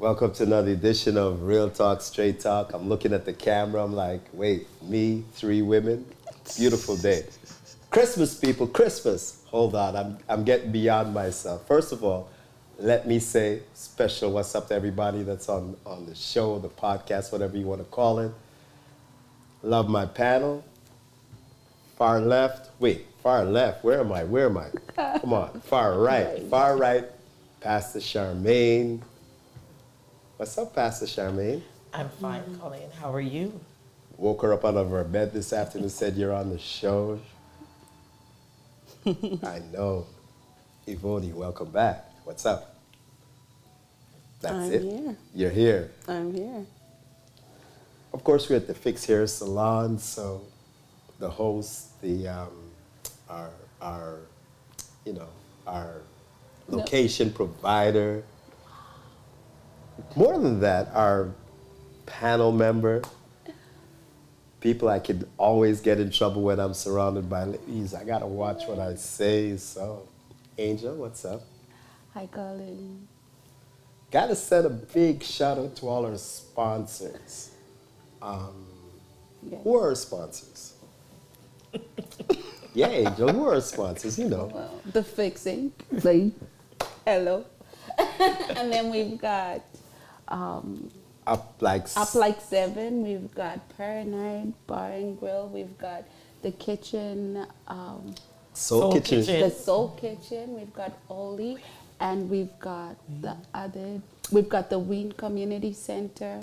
Welcome to another edition of Real Talk, Straight Talk. I'm looking at the camera. I'm like, wait, me, three women? Beautiful day. Christmas, people, Christmas. Hold on, I'm getting beyond myself. First of all, let me say special what's up to everybody that's on the show, the podcast, whatever you want to call it. Love my panel. Far left. Wait, far left. Where am I? Come on. Far right. Far right. Pastor Charmaine. What's up, Pastor Charmaine? I'm fine, Colleen. How are you? Woke her up out of her bed this afternoon, said you're on the show. I know. Yvonne, welcome back. What's up? I'm here. You're here. I'm here. Of course, we're at the Fix Hair Salon, so the host, our location provider. More than that, our panel member. People I could always get in trouble when I'm surrounded by ladies. I gotta watch what I say. So, Angel, what's up? Hi, Colin. Gotta send a big shout out to all our sponsors. Yes. Who are our sponsors? Yeah, Angel, who are our sponsors? You know. Well, the Fixing. Like, hello. And then we've got Up like 7. We've got Paranoid Bar and Grill. We've got the kitchen, Soul Kitchen. the Soul Kitchen. We've got Oli, and we've got we've got the Ween Community Center,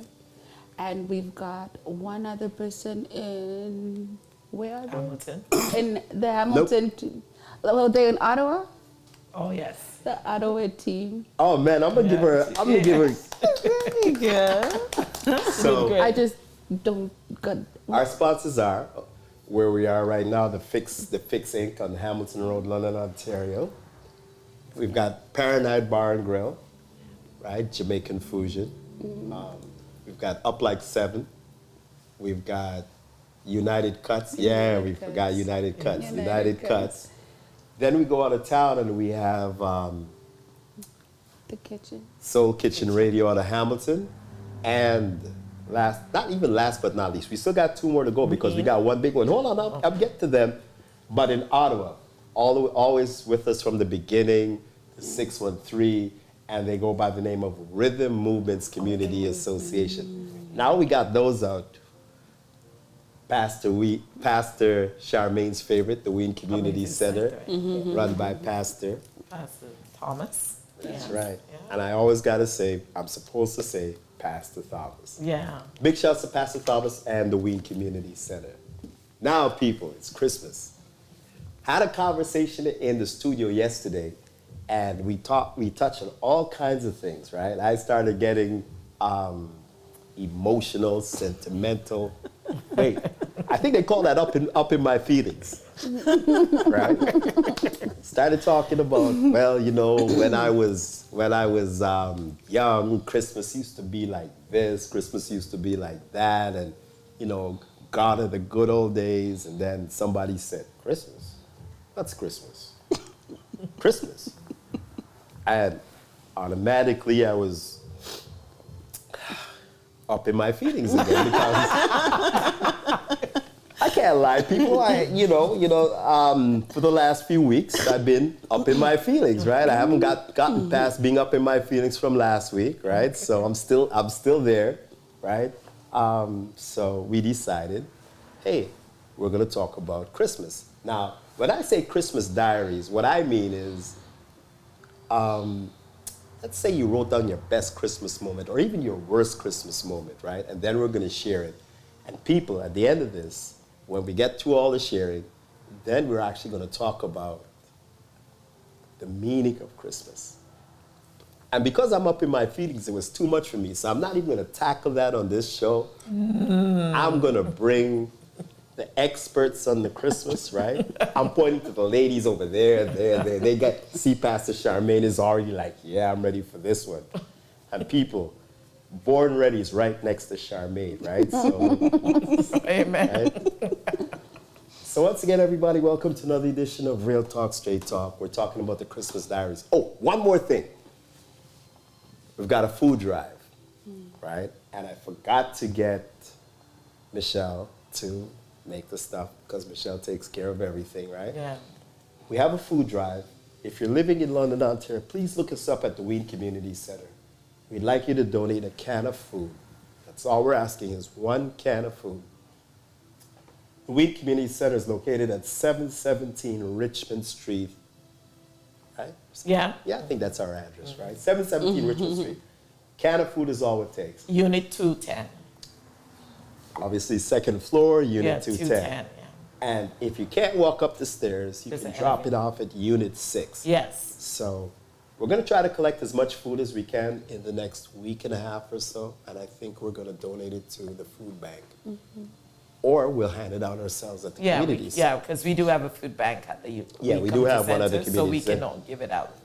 and we've got one other person in, where are they? Hamilton. In the Hamilton, well, they're in Ottawa, Oh, yes. the Ottawa team. Oh man, I'm gonna give her. Yeah. So I just don't got. our sponsors are where we are right now. The Fix Inc. on Hamilton Road, London, Ontario. We've got Paranoid Bar and Grill, right? Jamaican fusion. We've got Up Like 7. We've got United Cuts. Yeah, we forgot United Cuts. United Cuts. Then we go out of town and we have The kitchen. Soul Kitchen Radio out of Hamilton. And not even last but not least, we still got 2 more to go because we got one big one. Hold on, I'll get to them. But in Ottawa, always with us from the beginning, the 613, and they go by the name of Rhythm Movements Community Association. Now we got those out. Pastor Charmaine's favorite, the Ween Community Center, run by Pastor Thomas. That's Yes. right. Yeah. And I always got to say, I'm supposed to say Pastor Thomas. Yeah. Big shouts to Pastor Thomas and the Ween Community Center. Now, people, it's Christmas. Had a conversation in the studio yesterday, and we touched on all kinds of things, right? I started getting emotional, sentimental. Wait, I think they call that up in my feelings. Right? Started talking about, well, you know, when I was young, Christmas used to be like this, Christmas used to be like that, and you know, gone are the good old days. And then somebody said, Christmas? What's Christmas? Christmas. And automatically I was up in my feelings again because I can't lie, people. For the last few weeks, I've been up in my feelings, right? I haven't gotten past being up in my feelings from last week, right? So I'm still there, right? So we decided, hey, we're gonna talk about Christmas. Now, when I say Christmas diaries, what I mean is, let's say you wrote down your best Christmas moment or even your worst Christmas moment, right? And then we're gonna share it. And people, at the end of this, when we get to all the sharing, then we're actually gonna talk about the meaning of Christmas. And because I'm up in my feelings, it was too much for me, so I'm not even gonna tackle that on this show. I'm gonna bring the experts on the Christmas, right? I'm pointing to the ladies over there. They see Pastor Charmaine is already like, yeah, I'm ready for this one. And people, Born Ready is right next to Charmaine, right? So, Amen. right? So once again, everybody, welcome to another edition of Real Talk, Straight Talk. We're talking about the Christmas Diaries. Oh, one more thing. We've got a food drive. right? And I forgot to get Michelle to make the stuff because Michelle takes care of everything, right? Yeah. We have a food drive. If you're living in London, Ontario, please look us up at the Wien Community Center. We'd like you to donate a can of food. That's all we're asking is one can of food. The Wien Community Center is located at 717 Richmond Street, right? Yeah. Yeah, I think that's our address, right? 717 Richmond Street. Can of food is all it takes. Unit 210. Obviously, second floor, Yeah, unit 210. 210. Yeah. And if you can't walk up the stairs, you There's can an drop it elevator. off at unit 6. Yes. So we're going to try to collect as much food as we can in the next week and a half or so, and I think we're going to donate it to the food bank. Or we'll hand it out ourselves at the Yeah, community center. yeah, because we do have a food bank at the Yeah, we do have one at the So we community can center. all give it out.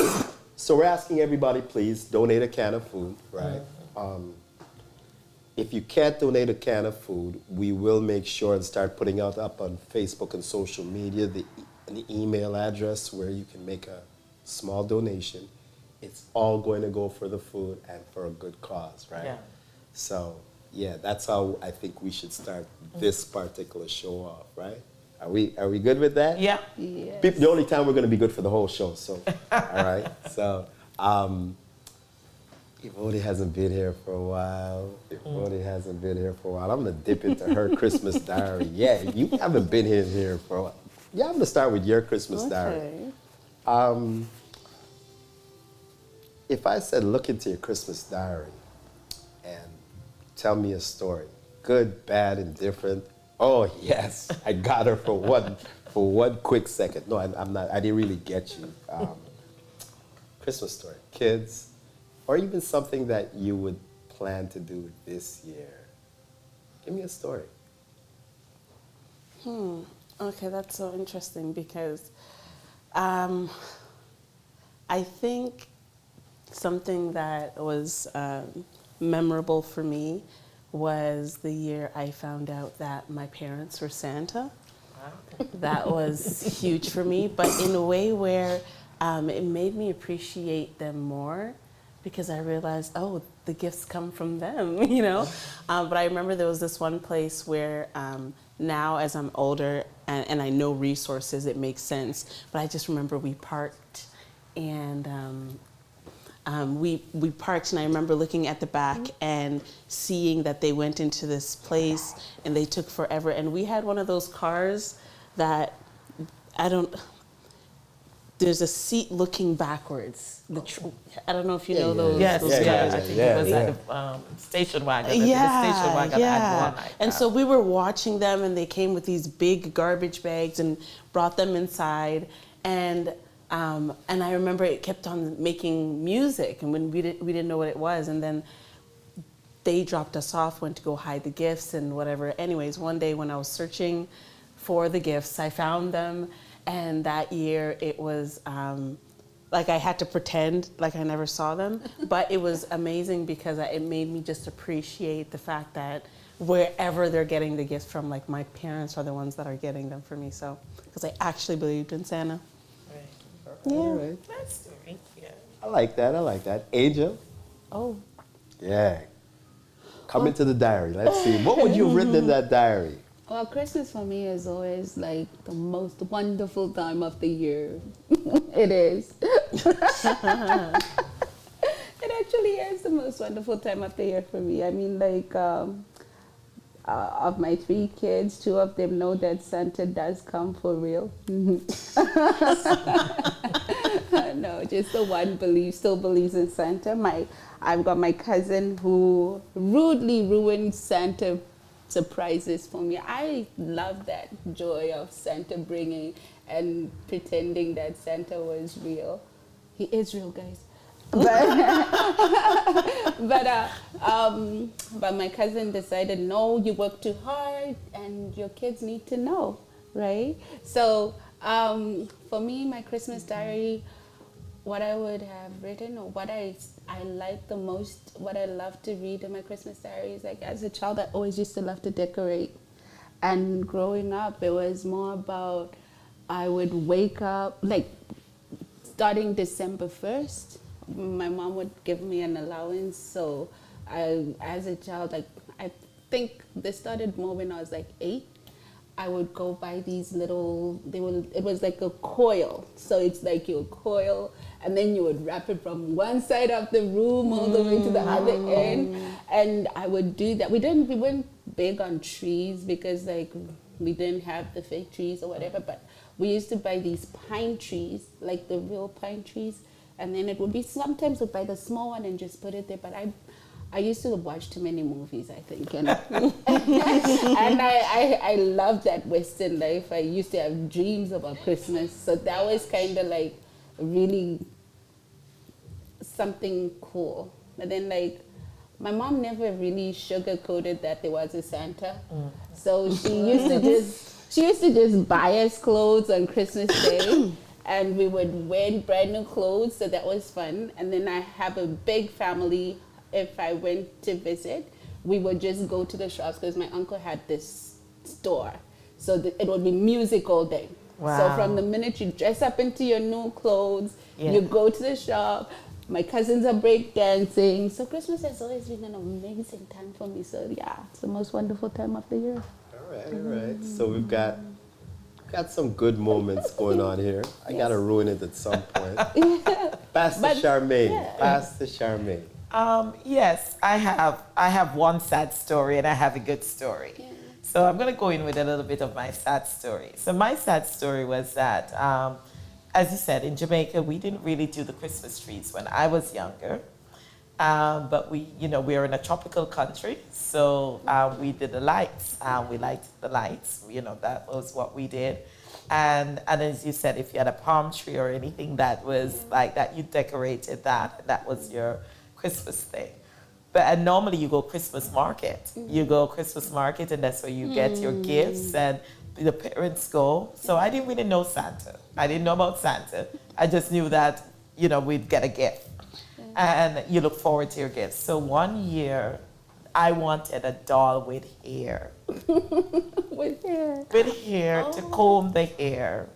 So we're asking everybody, please, donate a can of food, right? If you can't donate a can of food, we will make sure and start putting out up on Facebook and social media an email address where you can make a small donation. It's all going to go for the food and for a good cause, right? Yeah. So, yeah, that's how I think we should start this particular show off, right? Are we good with that? Yeah. Yes. The only time we're going to be good for the whole show, so, all right? So, Yvonne hasn't been here for a while. Yvonne hasn't been here for a while. I'm going to dip into her Christmas diary. Yeah, you haven't been here for a while. Yeah, I'm going to start with your Christmas diary. If I said look into your Christmas diary and tell me a story, good, bad, indifferent, oh yes, I got her for one quick second. No, I'm not. I didn't really get you. Christmas story, kids, or even something that you would plan to do this year. Give me a story. Okay, that's so interesting because I think something that was memorable for me was the year I found out that my parents were Santa. That was huge for me, but in a way where it made me appreciate them more because I realized, oh, the gifts come from them, you know? But I remember there was this one place where now as I'm older and I know resources, it makes sense. But I just remember we parked and we parked and I remember looking at the back and seeing that they went into this place and they took forever. And we had one of those cars that there's a seat looking backwards. I don't know if you know those. Yes, those yeah, cars. I think it was at the station wagon. The station wagon had one like And that. so we were watching them, and they came with these big garbage bags and brought them inside. And I remember it kept on making music, and when we didn't know what it was, and then they dropped us off, went to go hide the gifts and whatever. Anyways, one day when I was searching for the gifts, I found them, and that year it was. Like I had to pretend like I never saw them, but it was amazing because it made me just appreciate the fact that wherever they're getting the gifts from, like my parents are the ones that are getting them for me. So, because I actually believed in Santa. Right. Yeah. All right. That story, yeah. I like that. Angel? Oh. Yeah. Come into the diary. Let's see. What would you have written in that diary? Well, Christmas for me is always like the most wonderful time of the year. It is. It actually is the most wonderful time of the year for me. I mean, like, of my 3 kids, 2 of them know that Santa does come for real. No, just the one still believes in Santa. I've got my cousin who rudely ruined Santa surprises for me. I love that joy of Santa bringing and pretending that Santa was real. He is real, guys. But my cousin decided, no, you work too hard and your kids need to know, right? So for me, my Christmas diary, what I would have written or what I like the most, what I love to read in my Christmas diary is like as a child, I always used to love to decorate. And growing up, it was more about I would wake up, like starting December 1st, my mom would give me an allowance. So as a child, like I think this started more when I was like 8. I would go buy these little, it was like a coil. So it's like your coil, and then you would wrap it from one side of the room all the way to the other end. And I would do that. We weren't big on trees because like we didn't have the fake trees or whatever, but we used to buy these pine trees, like the real pine trees. And then it would be, sometimes we'd buy the small one and just put it there. But I used to watch too many movies, I think, and I love that Western life. I used to have dreams about Christmas, so that was kind of like really something cool. But then, like, my mom never really sugarcoated that there was a Santa, so she used to just buy us clothes on Christmas Day. And we would wear brand new clothes, so that was fun. And then I have a big family. If I went to visit, we would just go to the shops because my uncle had this store. So it would be music all day. Wow. So from the minute you dress up into your new clothes, you go to the shop. My cousins are break dancing. So Christmas has always been an amazing time for me. So yeah, it's the most wonderful time of the year. All right. So we've got some good moments going on here. I gotta ruin it at some point. Pastor Charmaine. Pastor Charmaine. Yes, I have one sad story and I have a good story. Yeah. So I'm going to go in with a little bit of my sad story. So my sad story was that, as you said, in Jamaica, we didn't really do the Christmas trees when I was younger. But we're in a tropical country, so we did the lights. We lighted the lights. That was what we did. And as you said, if you had a palm tree or anything that was like that, you decorated that. That was your Christmas thing. And normally you go Christmas market. You go Christmas market, and that's where you get your gifts, and the parents go. So I didn't really know Santa. I didn't know about Santa. I just knew that, we'd get a gift. And you look forward to your gifts. So one year, I wanted a doll with hair. With hair? With hair, to comb the hair.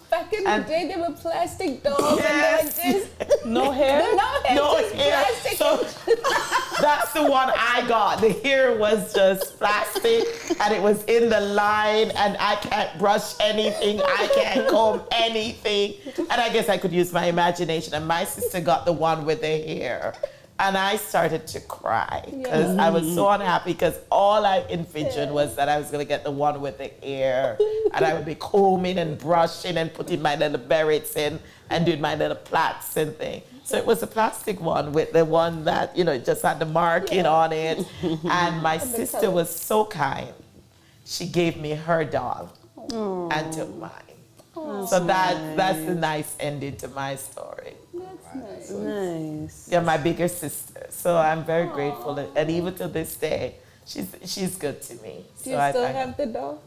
Back in the day, there were plastic dolls, Yes. and they were just No hair? No just hair. plastic. So that's the one I got. The hair was just plastic, and it was in the line, and I can't brush anything. I can't comb anything. And I guess I could use my imagination. And my sister got the one with the hair. And I started to cry because I was so unhappy because all I envisioned was that I was going to get the one with the hair, and I would be combing and brushing and putting my little berets in and doing my little plaits and thing. So it was a plastic one with the one that, it just had the marking on it. And my sister was so kind. She gave me her doll and took mine. So that's a nice ending to my story. That's nice. Nice. Yeah, my bigger sister. So I'm very grateful. And even to this day, she's good to me. Do you still have the doll?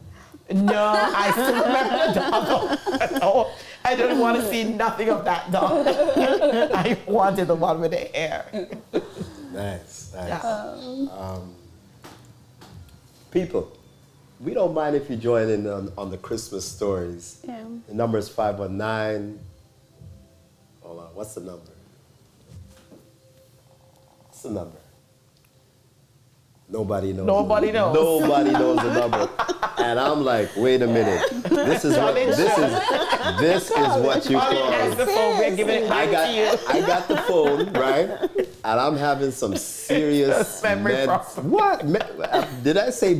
No, I still remember the doll. I don't want to see nothing of that doll. I wanted the one with the hair. Nice. Yeah. People, we don't mind if you join in on the Christmas stories. Yeah. The number is 519. Hold on, what's the number? What's the number? Nobody knows. Nobody knows. Nobody knows the number. And I'm like, wait a minute. This is what you That's the call. phone. We're giving it back to you. I got the phone, right? And I'm having some serious Memory problem. What? Did I say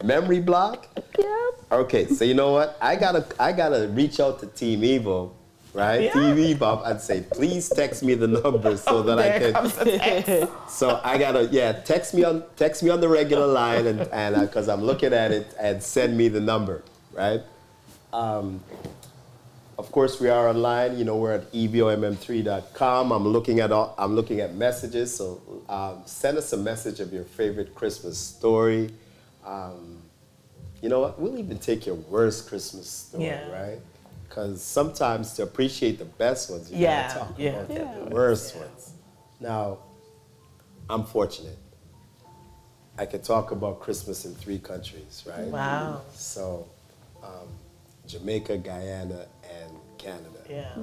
memory block? Yeah. Okay, so you know what? I gotta reach out to Team Evo, right? Yeah. Team Evo, and say, please text me the number so that I There can. comes the text. So I gotta, text me on the regular line, and because I'm looking at it, and send me the number, right? Of course, we are online. We're at evomm3.com. I'm looking at messages. So send us a message of your favorite Christmas story. You know what? We'll even take your worst Christmas story, right? Because sometimes to appreciate the best ones, you gotta talk about the worst ones. Now, I'm fortunate. I can talk about Christmas in 3 countries, right? Wow. So, Jamaica, Guyana, and Canada. Yeah.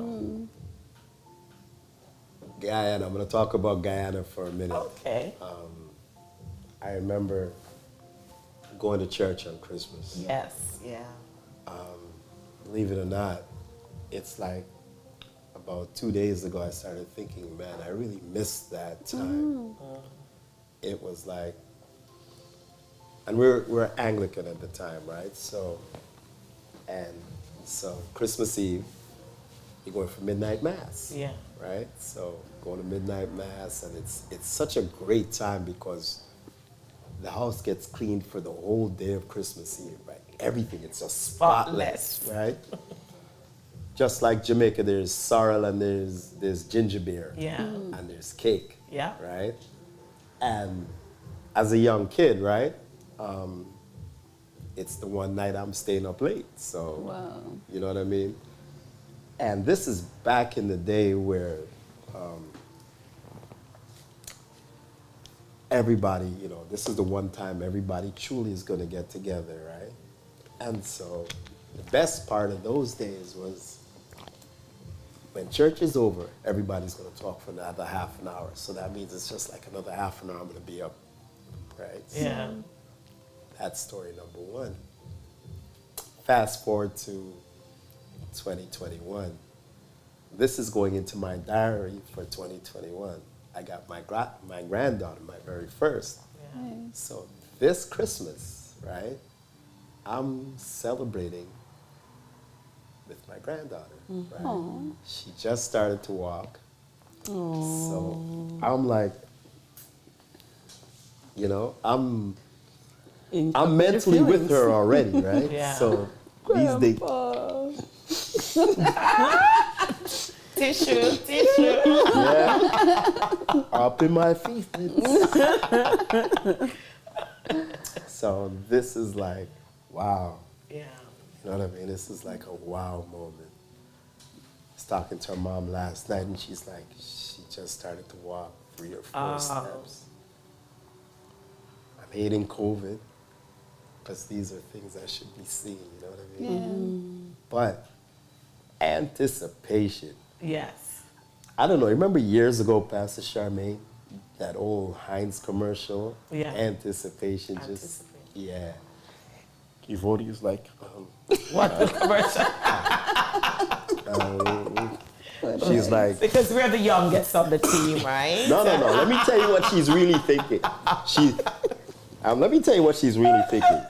Guyana. I'm going to talk about Guyana for a minute. Okay. I remember going to church on Christmas. Yes. Yeah. Believe it or not, it's like about 2 days ago I started thinking, man, I really missed that time. It was like, and we're Anglican at the time, right? So Christmas Eve, you're going for midnight mass. Yeah. Right? So going to midnight mass, and it's such a great time because the house gets cleaned for the whole day of Christmas Eve, right? Everything, it's just spotless, right? Just like Jamaica, there's sorrel and there's ginger beer. Yeah. And there's cake. Yeah. Right? And as a young kid, right? It's the one night I'm staying up late. So, Wow. you know what I mean? And this is back in the day where everybody, you know, this is the one time everybody truly is going to get together, right? And so the best part of those days was when church is over, everybody's going to talk for another half an hour. So that means it's just like another half an hour I'm going to be up, right? Yeah. So that's story number one. Fast forward to 2021. This is going into my diary for 2021. I got my granddaughter, my very first. Yeah. So this Christmas, right, I'm celebrating with my granddaughter, right? Aw. She just started to walk. So I'm like, you know, I'm mentally with her already, right? Yeah. So these days, Grandpa. Tissue. yeah, up in my feet. So this is like, wow. Yeah. You know what I mean? This is like a wow moment. I was talking to her mom last night, and she's like, she just started to walk 3 or 4 steps. I'm hating COVID, because these are things I should be seeing, you know what I mean? Yeah. But anticipation. Yes. I don't know, remember years ago, Pastor Charmaine, that old Heinz commercial? Yeah. Anticipation. Anticipation. Yeah. Kivodi's like, What the commercial? she's like, Because we're the youngest on the team, right? no. Let me tell you what she's really thinking. Let me tell you what she's really thinking.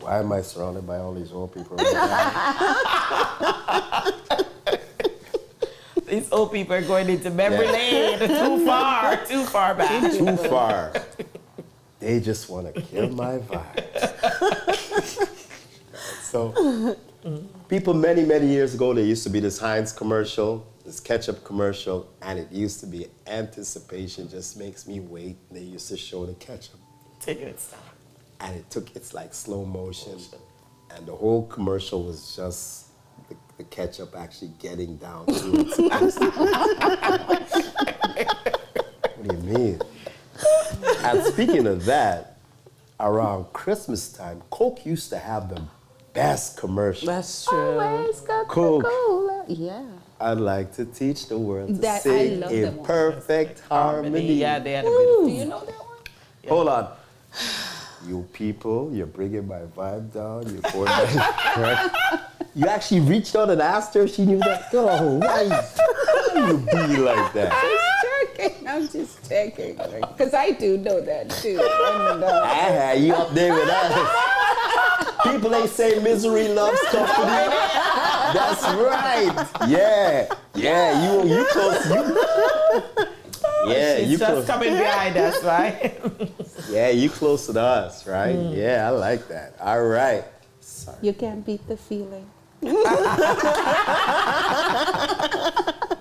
Why am I surrounded by all these old people? These old people are going into memory lane. Too far back. Too far. They just want to kill my vibe. So, people many years ago, there used to be this Heinz commercial, this ketchup commercial, and it used to be anticipation just makes me wait. They used to show the ketchup. Taking it down. And it's like slow motion. And the whole commercial was just the ketchup actually getting down to it. What do you mean? And speaking of that, around Christmas time, Coke used to have the best commercial. That's true. Always got Coke. Coca-Cola. Yeah. I'd like to teach the world to That- I sing love in that one. perfect harmony. Yeah, they had a Do beautiful. you know that one? Hold on. You people, you're bringing my vibe down. You poured my You actually reached out and asked her if she knew that. Oh, why you be like that? I'm just checking. Because I do know that too. And, I had you up there with us. People ain't say misery loves company. That's right. Yeah. You close. Yeah, She's you just close. coming behind us, right? Yeah, you closer to us, right? Yeah, I like that. All right. Sorry. you can't beat the feeling.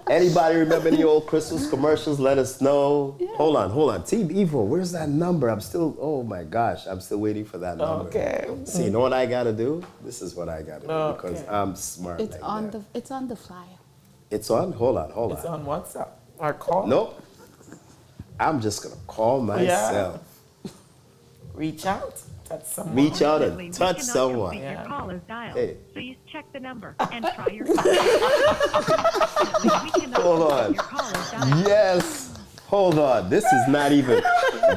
Anybody remember any old Christmas commercials? Let us know. Yeah. Hold on. Team Evo, where's that number? I'm still waiting for that number. Okay. See, you know what I gotta do? This is what I gotta do because I'm smart. It's like on that. it's on the flyer. It's on? Hold on. It's on WhatsApp. Or call. Nope. I'm just gonna call myself. Reach out. touch someone. Reach out Unfortunately, and we touch cannot someone. complete Yeah. Your call is dialed. Hey. Please check the number and try your call. Unfortunately, we cannot Hold complete on. Your call is dialed. Yes. Hold on. This is not even.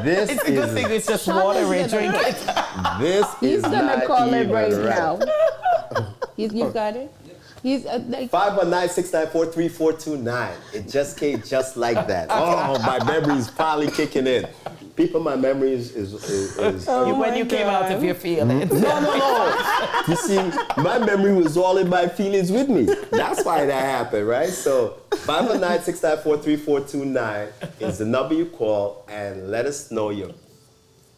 This It's a good thing is. it's just Sean water is we gonna- drink it. This He's is gonna not call it even right right. now. You got it? He's like, 519-694-3429. It just came just like that. Oh, my memory is finally kicking in. People, my memory is When you came out of your feelings. No. You see, my memory was all in my feelings with me. That's why that happened, right? So 519-694-3429 is the number you call and let us know your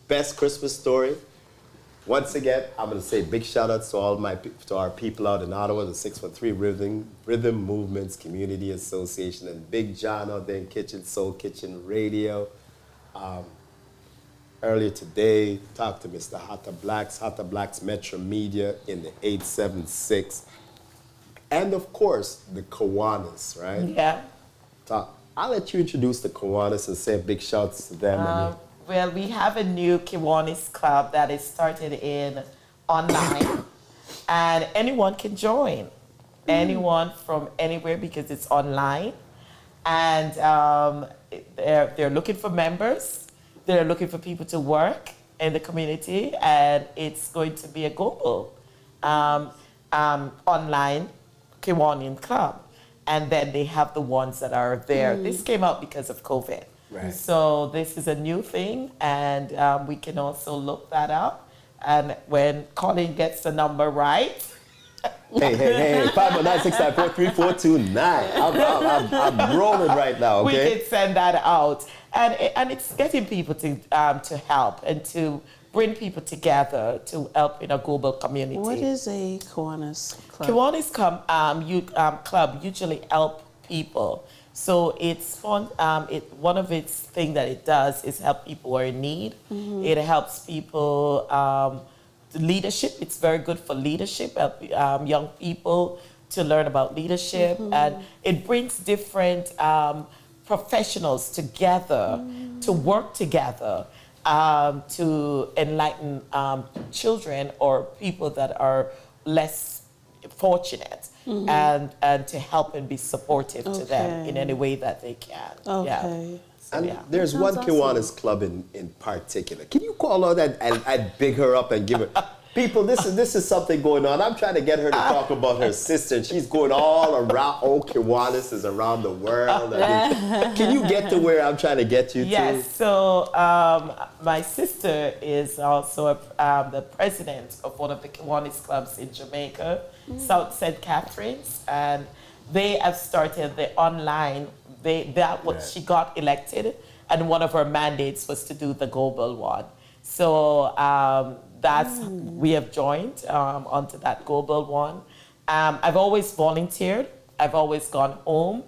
best Christmas story. Once again, I'm going to say big shout outs to our people out in Ottawa, the 613 Rhythm Movements Community Association, and Big John out there in Kitchen Soul Kitchen Radio. Earlier today, talked to Mr. Hatta Blacks Metro Media in the 876. And of course, the Kiwanis, right? Yeah. I'll let you introduce the Kiwanis and say big shouts to them. Well, we have a new Kiwanis club that is started in online, and anyone can join. Anyone from anywhere because it's online, and they're looking for members. They're looking for people to work in the community, and it's going to be a global online Kiwanian club. And then they have the ones that are there. This came out because of COVID. Right. So this is a new thing, and we can also look that up. And when Colin gets the number right, Hey, 519-694-3429. I'm rolling right now, we okay? can send that out. And it's getting people to help and to bring people together to help in a global community. What is a Kiwanis club? Kiwanis club usually help people. So it's fun. One of its thing that it does is help people who are in need. It helps people leadership. It's very good for leadership. Help young people to learn about leadership, and it brings different professionals together to work together to enlighten children or people that are less fortunate, and to help and be supportive to them in any way that they can. Okay. Yeah. So, And yeah. there's one Sounds Kiwanis club in particular. Can you call her that and big her up and give her... People, this is something going on. I'm trying to get her to talk about her sister, and she's going all around. Oh, Kiwanis is around the world. Can you get to where I'm trying to get you to? Yes, so my sister is also the president of one of the Kiwanis clubs in Jamaica, South St. Catherine's, and they have started the online. She got elected, and one of her mandates was to do the global one. So we have joined onto that global one. I've always volunteered. I've always gone home,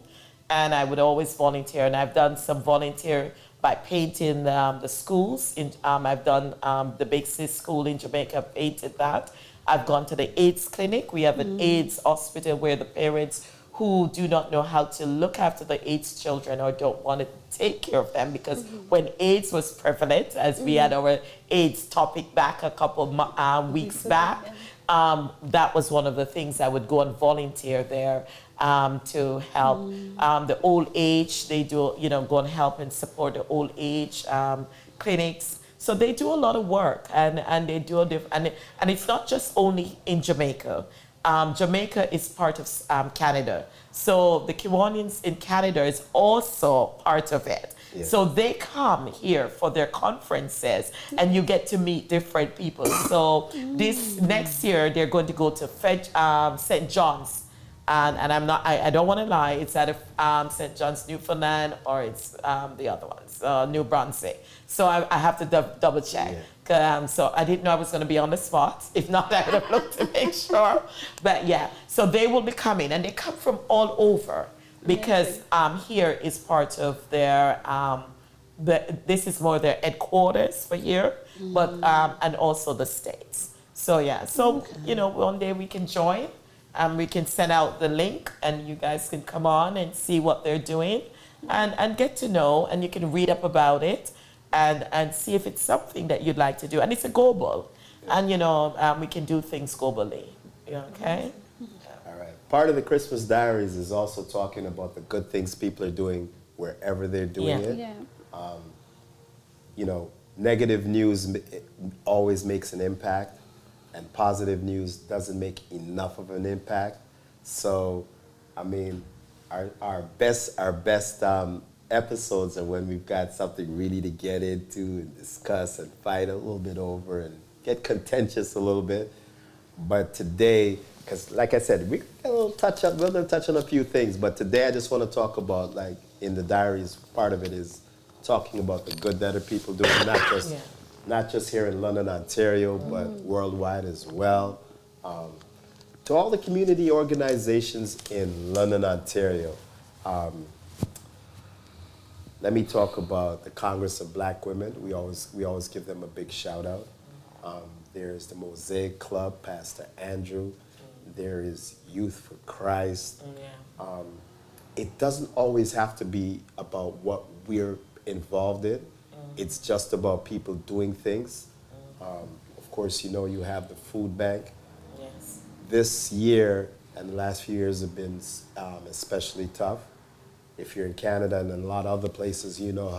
and I would always volunteer. And I've done some volunteer by painting the schools. I've done the Big Sis School in Jamaica. I've painted that. I've gone to the AIDS clinic. We have an AIDS hospital where the parents who do not know how to look after the AIDS children or don't want to take care of them, because when AIDS was prevalent, as we had our AIDS topic back a couple weeks back, that was one of the things I would go and volunteer there to help the old age. They do, go and help and support the old age clinics. So they do a lot of work, and they do and it's not just only in Jamaica. Jamaica is part of Canada. So the Kiwanians in Canada is also part of it. Yeah. So they come here for their conferences, and you get to meet different people. So this next year, they're going to go to St. John's. And I don't want to lie, it's at St. John's, Newfoundland, or it's the other ones, New Brunswick. So I have to double check. Yeah. So I didn't know I was going to be on the spot. If not, I would have looked to make sure. But yeah, so they will be coming, and they come from all over, because here is part of their, this is more their headquarters for here, but and also the States. So yeah, one day we can join. We can send out the link, and you guys can come on and see what they're doing and get to know, and you can read up about it. and see if it's something that you'd like to do. And it's a global. And, we can do things globally. Okay? All right. Part of the Christmas Diaries is also talking about the good things people are doing wherever they're doing it. Yeah. Negative news always makes an impact, and positive news doesn't make enough of an impact. So, I mean, our best episodes are when we've got something really to get into and discuss and fight a little bit over and get contentious a little bit. But today, because like I said, we're going to touch on a few things, but today I just want to talk about, like, in the Diaries, part of it is talking about the good that are people doing, not just here in London, Ontario, but worldwide as well. To all the community organizations in London, Ontario, let me talk about the Congress of Black Women. We always give them a big shout out. There's the Mosaic Club, Pastor Andrew. There is Youth for Christ. It doesn't always have to be about what we're involved in. It's just about people doing things. Of course, you have the food bank. Yes. This year and the last few years have been especially tough. If you're in Canada and in a lot of other places, you know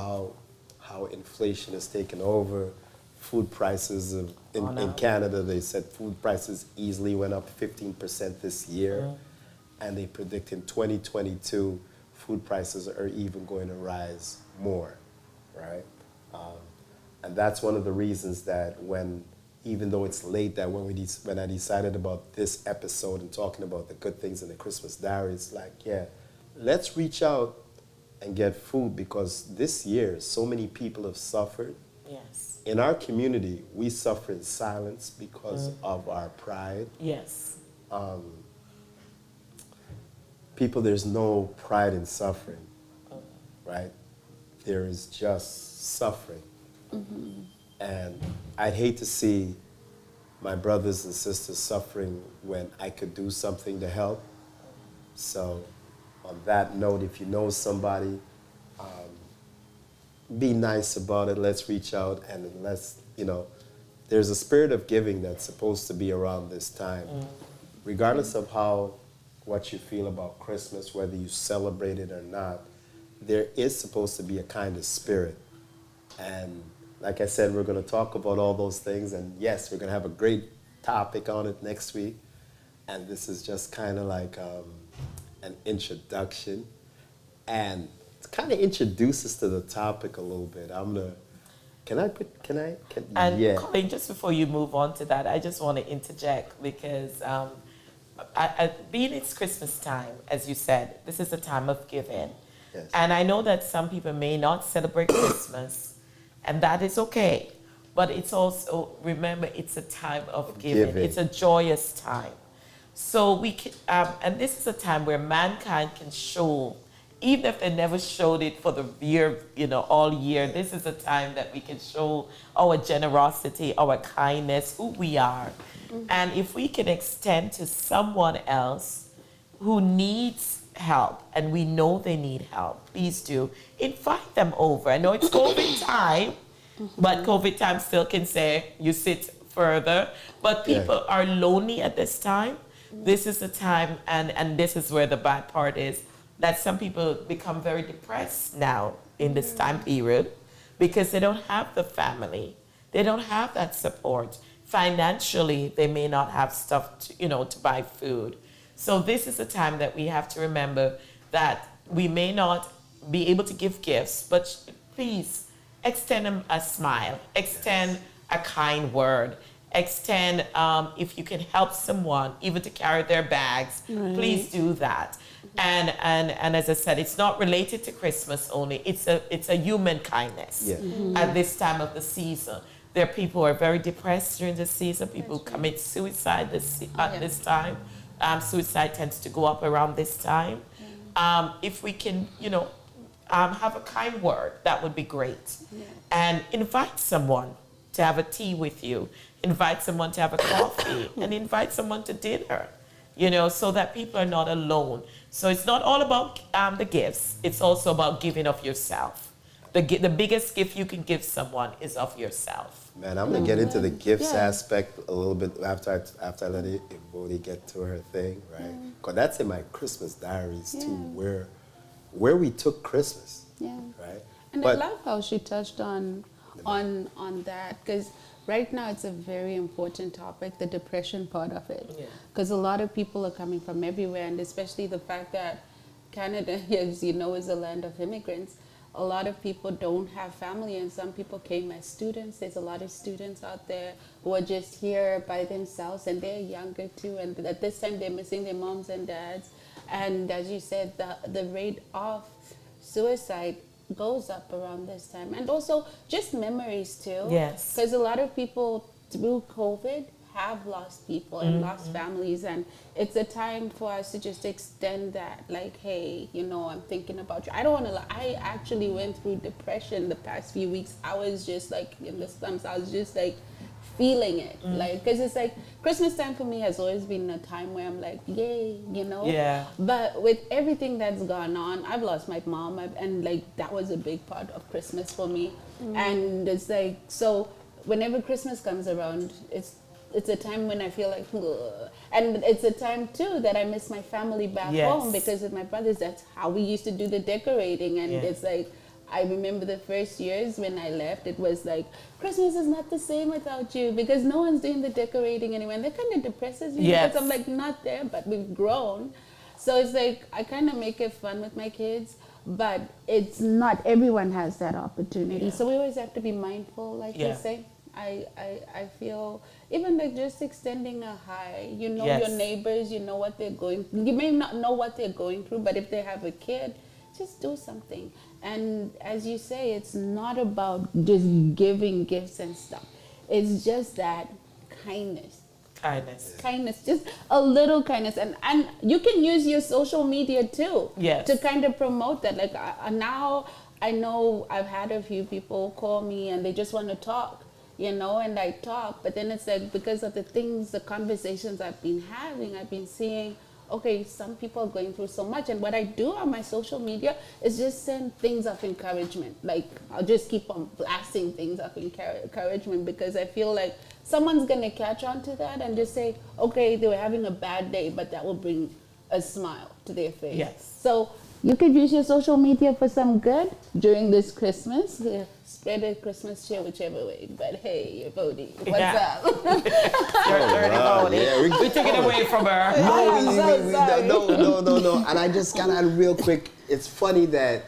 how inflation has taken over. Food prices in Canada, they said food prices easily went up 15% this year. And they predict in 2022, food prices are even going to rise more, right? And that's one of the reasons that even though it's late, that when I decided about this episode and talking about the good things in the Christmas Diaries, let's reach out and get food, because this year so many people have suffered. Yes. In our community, we suffer in silence because of our pride. Yes. People, there's no pride in suffering, right? There is just suffering. And I'd hate to see my brothers and sisters suffering when I could do something to help. So on that note, if you know somebody, be nice about it. Let's reach out, and there's a spirit of giving that's supposed to be around this time. Regardless of what you feel about Christmas, whether you celebrate it or not, there is supposed to be a kind of spirit. And like I said, we're going to talk about all those things. And yes, we're going to have a great topic on it next week. And this is just kind of like an introduction. And to kind of introduce us to the topic a little bit, Colleen, just before you move on to that, I just want to interject because being it's Christmas time, as you said, this is a time of giving. Yes. And I know that some people may not celebrate Christmas, and that is okay. But it's also, remember, it's a time of giving. It's a joyous time. So we can, and this is a time where mankind can show, even if they never showed it for the year, all year, this is a time that we can show our generosity, our kindness, who we are. And if we can extend to someone else who needs help, and we know they need help, please do. Invite them over. I know it's COVID time, but COVID time still can say you sit further. But people are lonely at this time. This is the time, and this is where the bad part is, that some people become very depressed now in this time period because they don't have the family. They don't have that support. Financially, they may not have stuff to buy food. So this is a time that we have to remember that we may not be able to give gifts, but please extend them a smile, extend a kind word, extend, if you can help someone, even to carry their bags, please do that. And as I said, it's not related to Christmas only. It's a human kindness at this time of the season. There are people who are very depressed during this season. People who commit suicide at this time. Suicide tends to go up around this time. If we can, have a kind word, that would be great. And invite someone to have a tea with you. Invite someone to have a coffee. And invite someone to dinner, so that people are not alone. So it's not all about the gifts. It's also about giving of yourself. the biggest gift you can give someone is of yourself. Man, I'm gonna get into the gifts Yeah. aspect a little bit after I let Ivodi get to her thing, right? Because that's in my Christmas diaries too, where we took Christmas, Yeah. right? And I love how she touched on that, because right now it's a very important topic, the depression part of it. Yeah. Because a lot of people are coming from everywhere, and especially the fact that Canada, as you know, is a land of immigrants. A lot of people don't have family, and some people came as students. There's a lot of students out there who are just here by themselves, and they're younger too. And at this time, they're missing their moms and dads. And as you said, the rate of suicide goes up around this time. And also just memories too. Yes. Because a lot of people through COVID have lost people and lost families, and it's a time for us to just extend that, like, hey, you know, I'm thinking about you. I don't want to, I actually went through depression the past few weeks. I was just like in the slums. I was just like feeling it, like, because it's like Christmas time for me has always been a time where I'm like, yay, you know. Yeah. But with everything that's gone on, I've lost my mom, and like that was a big part of Christmas for me. And it's like, so whenever Christmas comes around, it's a time when I feel like, ugh. And it's a time too that I miss my family back home, because with my brothers, that's how we used to do the decorating. And it's like, I remember the first years when I left, it was like, Christmas is not the same without you, because no one's doing the decorating anymore. And that kind of depresses me, because I'm like, not there, but we've grown. So it's like, I kind of make it fun with my kids, but it's not everyone has that opportunity. So we always have to be mindful, like you say. I feel even like just extending a hi, you know, your neighbors, you know what they're going through. You may not know what they're going through, but if they have a kid, just do something. And as you say, it's not about just giving gifts and stuff. It's just that kindness, just a little kindness. And you can use your social media too to kind of promote that. Like now I know I've had a few people call me and they just want to talk, you know, and I talk, but then it's like, because of the conversations I've been having, I've been seeing, okay, some people are going through so much, and what I do on my social media is just send things of encouragement. Like, I'll just keep on blasting things of encouragement, because I feel like someone's gonna catch on to that and just say, okay, they were having a bad day, but that will bring a smile to their face. Yes. So you could use your social media for some good during this Christmas. Spread a Christmas cheer whichever way. But hey, Bodhi, what's up? We took it away from her. No. And I just got out real quick. It's funny that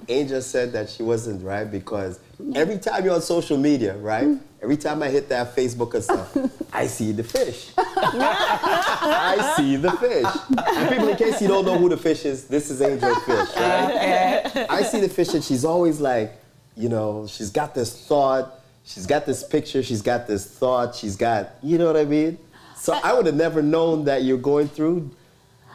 Angel said that she wasn't right, because every time you're on social media, right? Every time I hit that Facebook and stuff, I see the fish. I see the fish. And people, in case you don't know who the fish is, this is Angel's fish, right? I see the fish, and she's always like, you know, she's got this thought, she's got this picture, she's got this thought, she's got, you know what I mean? So I would have never known that you're going through,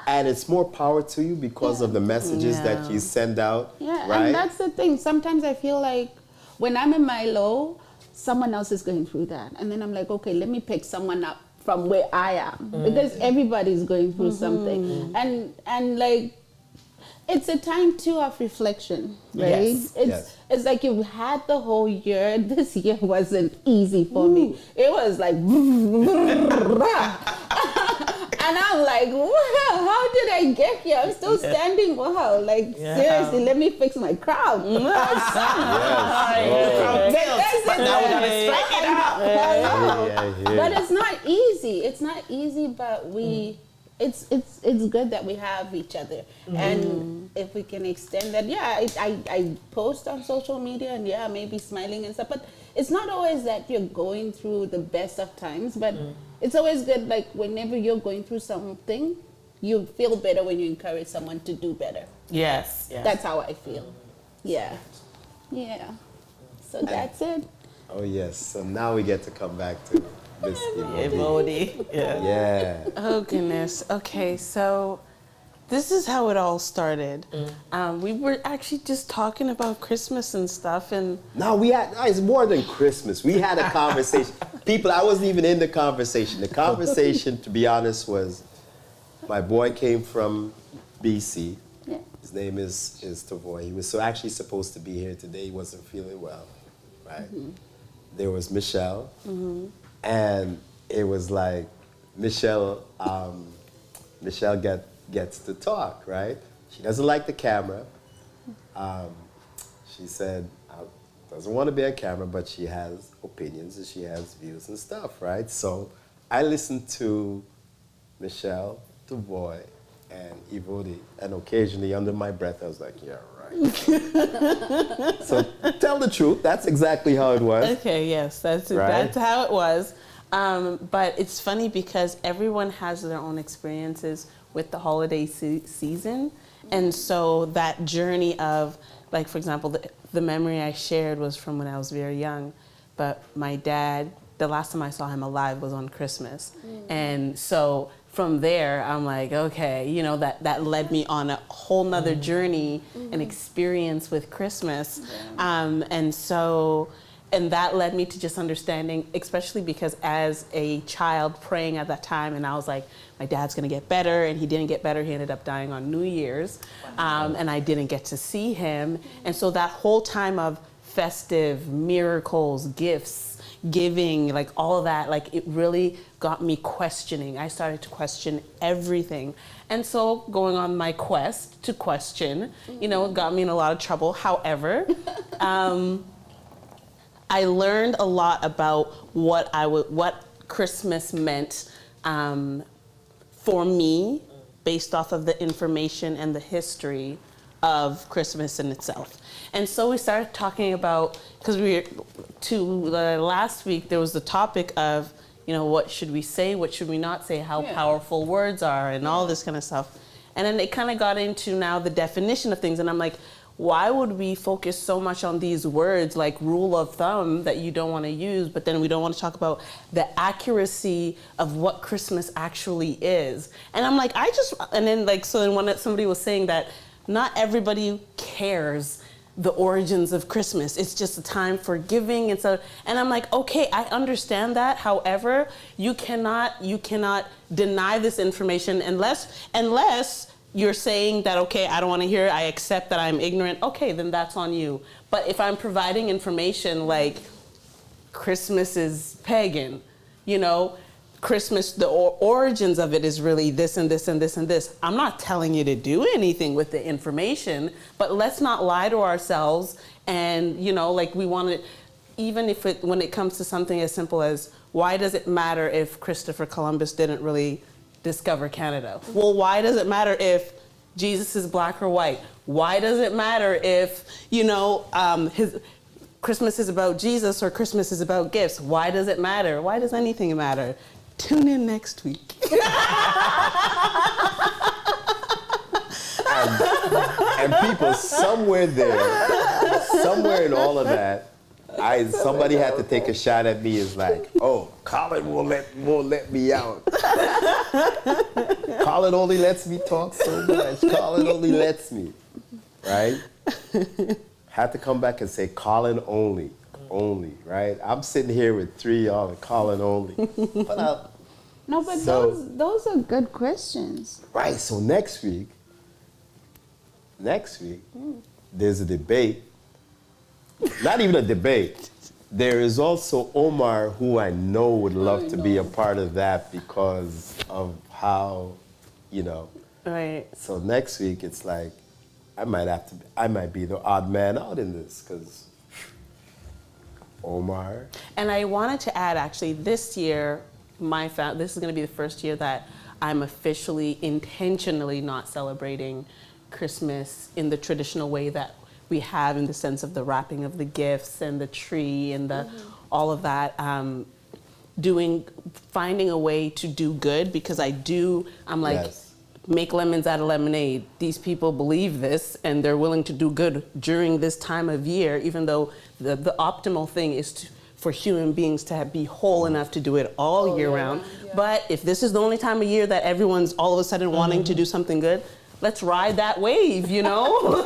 and it's more power to you because of the messages that you send out, right? And that's the thing. Sometimes I feel like when I'm in my low, someone else is going through that. And then I'm like, okay, let me pick someone up from where I am, because everybody's going through something. And like, it's a time too of reflection, right? It's like you've had the whole year. This year wasn't easy for me. It was like, and I'm like, wow, how did I get here? I'm still standing. Wow, like seriously, let me fix my crown. But it's not easy. It's not easy, but it's good that we have each other, and if we can extend that. I post on social media, and maybe smiling and stuff, but it's not always that you're going through the best of times, but it's always good, like whenever you're going through something, you feel better when you encourage someone to do better. Yes. That's how I feel. So that's it. Oh yes, so now we get to come back to Miss Ivodi. Oh goodness. Okay, so this is how it all started. We were actually just talking about Christmas and stuff, and it's more than Christmas. We had a conversation. People, I wasn't even in the conversation. The conversation, to be honest, was my boy came from BC. His name is Tavoy. He was so actually supposed to be here today. He wasn't feeling well, right? There was Michelle, and it was like Michelle gets to talk, right? She doesn't like the camera. She said doesn't want to be on camera, but she has opinions and she has views and stuff, right? So I listened to Michelle, Tavoy, and Ivodi, and occasionally under my breath I was like, yeah, right. So tell the truth, that's exactly how it was. Okay, yes, that's how it was. But it's funny because everyone has their own experiences with the holiday season. And so that journey of, like, for example, the memory I shared was from when I was very young. But my dad, the last time I saw him alive was on Christmas. And so from there, I'm like, okay, you know, that led me on a whole nother journey and experience with Christmas. And that led me to just understanding, especially because as a child praying at that time, and I was like, my dad's gonna get better, and he didn't get better. He ended up dying on New Year's, and I didn't get to see him. And so that whole time of festive, miracles, gifts, giving, like all of that, like it really got me questioning. I started to question everything. And so going on my quest to question, you know, it got me in a lot of trouble. However, I learned a lot about what Christmas meant for me based off of the information and the history of Christmas in itself. And so we started talking about, because last week there was the topic of, you know, what should we say, what should we not say, how powerful words are, and all this kind of stuff. And then it kind of got into now the definition of things, and I'm like, why would we focus so much on these words like rule of thumb that you don't want to use, but then we don't want to talk about the accuracy of what Christmas actually is? And I'm like, when somebody was saying that not everybody cares the origins of Christmas. It's just a time for giving. And I'm like, okay, I understand that. However, you cannot deny this information unless you're saying that, okay, I don't want to hear it, I accept that I'm ignorant, okay, then that's on you. But if I'm providing information like Christmas is pagan, you know, Christmas, the origins of it is really this and this and this and this. I'm not telling you to do anything with the information, but let's not lie to ourselves. And, you know, like we want to, even when it comes to something as simple as, why does it matter if Christopher Columbus didn't really discover Canada? Well, why does it matter if Jesus is black or white? Why does it matter if, you know, Christmas is about Jesus or Christmas is about gifts? Why does it matter? Why does anything matter? Tune in next week. and people somewhere in all of that, somebody had to take a shot at me as like, oh, Colin won't let me out. Colin only lets me talk so much. Colin only lets me, right? Had to come back and say Colin only, right? I'm sitting here with three y'all and Colin only. But those are good questions. Right, so next week, there's a debate. Not even a debate. There is also Omar, who I know would love to be a part of that because of how, you know. Right. So next week, it's like, I might be the odd man out in this because Omar. And I wanted to add, actually, this year, this is going to be the first year that I'm officially, intentionally not celebrating Christmas in the traditional way that we have, in the sense of the wrapping of the gifts and the tree and all of that. Finding a way to do good, because I'm like, yes. Make lemons out of lemonade. These people believe this and they're willing to do good during this time of year, even though the optimal thing is for human beings to be whole enough to do it all year round. Yeah. But if this is the only time of year that everyone's all of a sudden wanting to do something good, let's ride that wave, you know?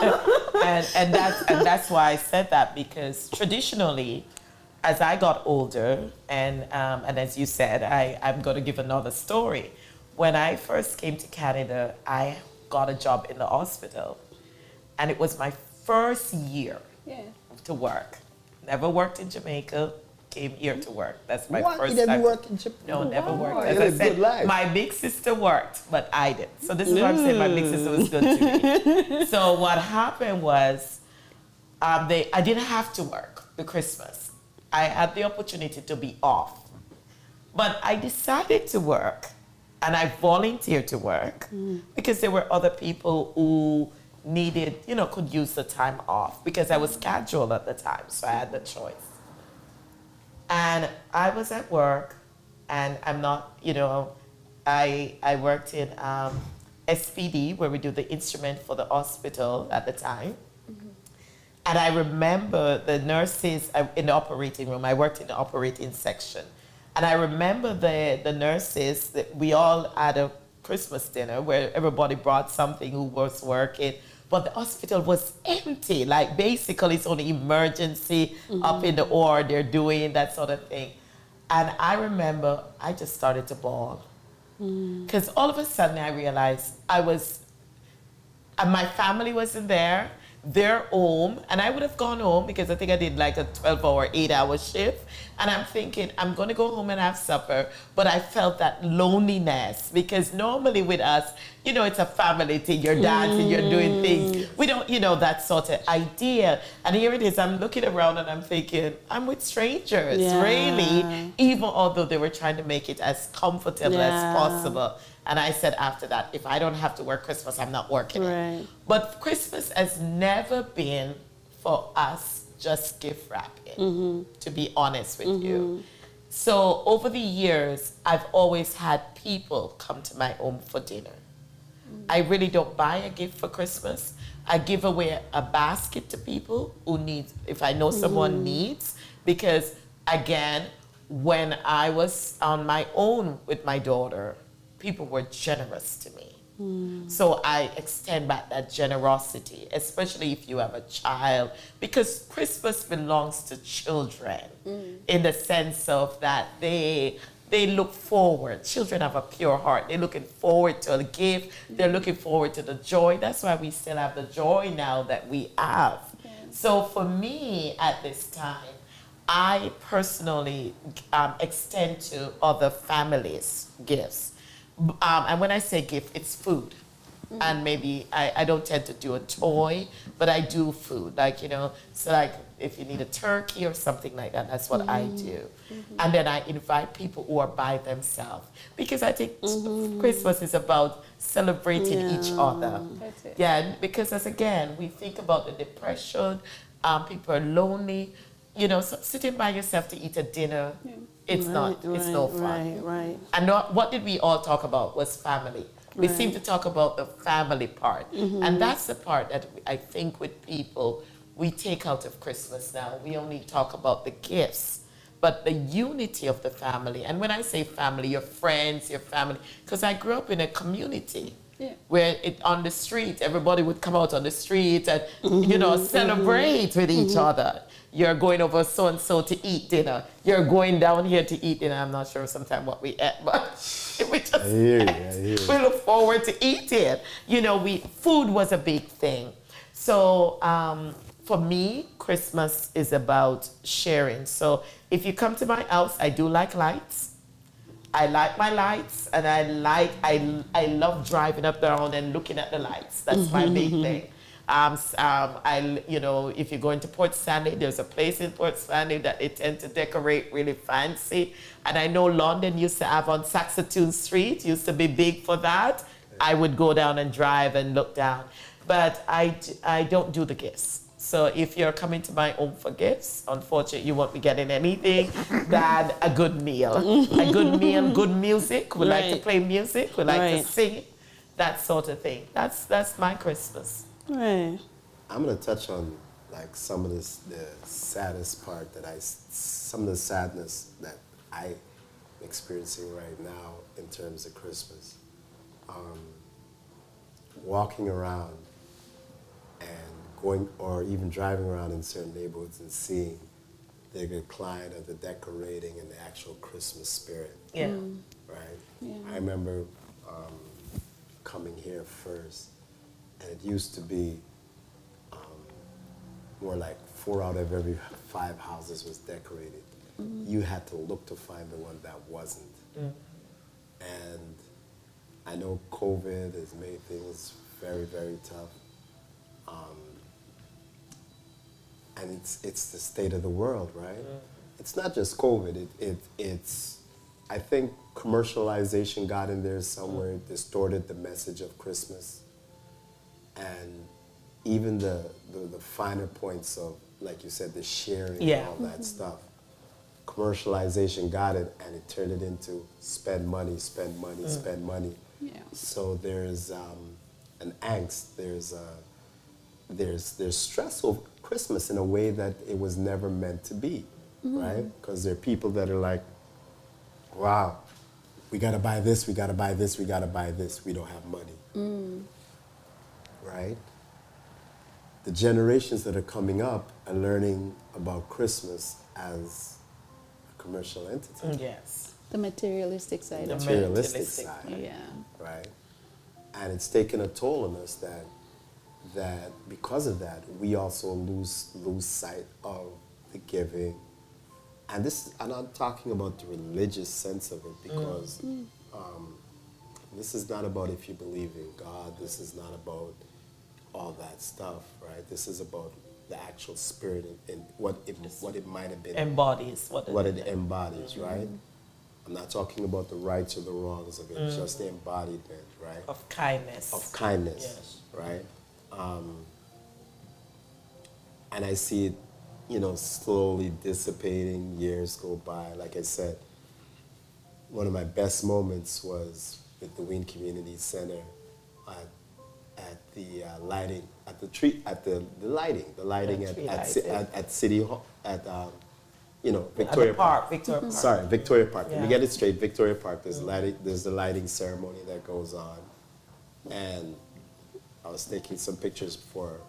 and that's why I said that, because traditionally, as I got older, and as you said, I'm going to give another story. When I first came to Canada, I got a job in the hospital. And it was my first year Yeah. to work. Never worked in Jamaica, came here to work. That's my What? first You didn't time. work in Japan? No, never worked. You As had I a said, good life. my big sister worked, but I didn't. So this is why I'm saying my big sister was good to me. So what happened was, I didn't have to work the Christmas. I had the opportunity to be off. But I decided to work, and I volunteered to work because there were other people who needed, could use the time off because I was casual at the time, so I had the choice. And I was at work, and I'm not, I worked in SPD, where we do the instrument for the hospital at the time. And I remember the nurses in the operating room. I worked in the operating section. And I remember the nurses, that we all had a Christmas dinner where everybody brought something who was working. But the hospital was empty. Like, basically, it's only emergency up in the ward, they're doing that sort of thing. And I remember I just started to bawl. Because all of a sudden I realized my family wasn't there. They're home, and I would have gone home because I think I did like a 12-hour, 8-hour shift. And I'm thinking, I'm going to go home and have supper. But I felt that loneliness because normally with us, it's a family thing. You're dancing, you're doing things. We don't, that sort of idea. And here it is, I'm looking around and I'm thinking, I'm with strangers, really, even although they were trying to make it as comfortable as possible. And I said after that, if I don't have to work Christmas, I'm not working it. But Christmas has never been for us just gift wrapping, to be honest with you. So over the years, I've always had people come to my home for dinner. I really don't buy a gift for Christmas. I give away a basket to people who need, if I know someone needs, because again, when I was on my own with my daughter, people were generous to me. So I extend back that generosity, especially if you have a child, because Christmas belongs to children in the sense of that they look forward. Children have a pure heart. They're looking forward to a gift. They're looking forward to the joy. That's why we still have the joy now that we have. So for me at this time, I personally extend to other families gifts. And when I say gift, it's food. And maybe I don't tend to do a toy, but I do food. Like, so like if you need a turkey or something like that, that's what I do. And then I invite people who are by themselves. Because I think Christmas is about celebrating each other. That's it. Yeah, because as again, we think about the depression, people are lonely. So sitting by yourself to eat a dinner, it's no fun. And what did we all talk about was family. We seem to talk about the family part. And that's the part that I think with people, we take out of Christmas now. We only talk about the gifts, but the unity of the family. And when I say family, your friends, your family, because I grew up in a community where on the street, everybody would come out on the street and, celebrate with each other. You're going over so-and-so to eat dinner. You're going down here to eat dinner. I'm not sure sometimes what we ate, but we just we look forward to eating. Food was a big thing. So for me, Christmas is about sharing. So if you come to my house, I do like lights. I like my lights, and I love driving up around and looking at the lights. That's my big thing. If you're going to Port Stanley, there's a place in Port Stanley that they tend to decorate really fancy. And I know London used to have on Saskatoon Street, used to be big for that. I would go down and drive and look down. But I don't do the gifts. So if you're coming to my home for gifts, unfortunately, you won't be getting anything than a good meal. A good meal, good music. We like to play music. We like to sing. That sort of thing. That's my Christmas. I'm gonna touch on like some of the saddest part some of the sadness that I'm experiencing right now in terms of Christmas. Walking around and going, or even driving around in certain neighborhoods and seeing the decline of the decorating and the actual Christmas spirit. Yeah. Right. Yeah. I remember coming here first. And it used to be where like 4 out of every 5 houses was decorated, you had to look to find the one that wasn't. And I know COVID has made things very, very tough. And it's the state of the world, right? It's not just COVID. It's I think commercialization got in there somewhere, distorted the message of Christmas, and even the finer points of, like you said, the sharing and all that stuff. Commercialization got it, and it turned it into spend money, spend money, spend money. Yeah. So there's an angst. There's stress over Christmas in a way that it was never meant to be, right? Because there are people that are like, wow, we gotta buy this, we gotta buy this, we gotta buy this. We don't have money, right? The generations that are coming up are learning about Christmas as a commercial entity. Yes. The materialistic side The of it. Materialistic materialistic, side, Yeah. right? And it's taken a toll on us that because of that, we also lose sight of the giving. And I'm talking about the religious sense of it, because this is not about if you believe in God. This is not about all that stuff, right? This is about the actual spirit and what it might have been. Embodies What it embodies, right? I'm not talking about the rights or the wrongs of it, just the embodiment, right? of kindness. Of kindness, Yes. right? And I see it, slowly dissipating. Years go by. Like I said, one of my best moments was with the Wien Community Center at the lighting, at the lighting tree at City Hall, Victoria At the park, Victoria Park. Sorry, Victoria Park. Let me Yeah. get it straight. Victoria Park. There's the lighting ceremony that goes on, and I was taking some pictures for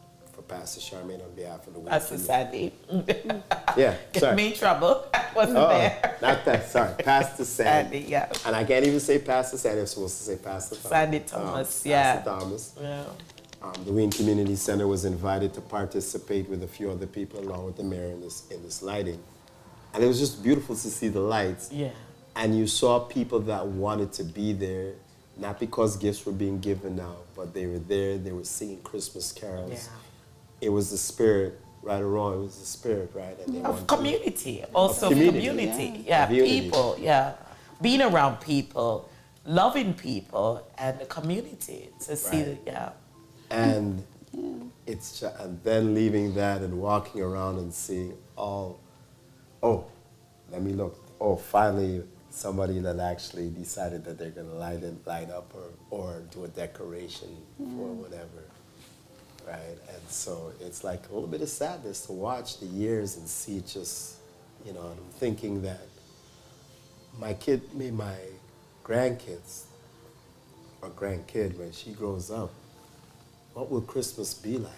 Pastor Charmaine on behalf of the Wien That's the community. Sandy. Yeah, Get sorry. me in trouble. I wasn't there. Not that. Sorry, Pastor Sandy. Sandy, yeah. And I can't even say Pastor Sandy. I'm supposed to say Pastor Thomas. Sandy Thomas, yeah. Pastor Thomas. Yeah. The Wien Community Center was invited to participate with a few other people along with the mayor in this lighting. And it was just beautiful to see the lights. Yeah. And you saw people that wanted to be there, not because gifts were being given out, but they were there, they were singing Christmas carols. Yeah. It was the spirit, right or wrong, it was the spirit, right? And they wanted Of to- community, also community. community. Yeah, Community. people, yeah. Being around people, loving people, and the community to see, Right. yeah. And and then leaving that and walking around and seeing let me look. Finally somebody that actually decided that they're gonna light up or do a decoration for whatever. Right? And so it's like a little bit of sadness to watch the years and see just, and I'm thinking that my grandkids or grandkid, when she grows up, what will Christmas be like?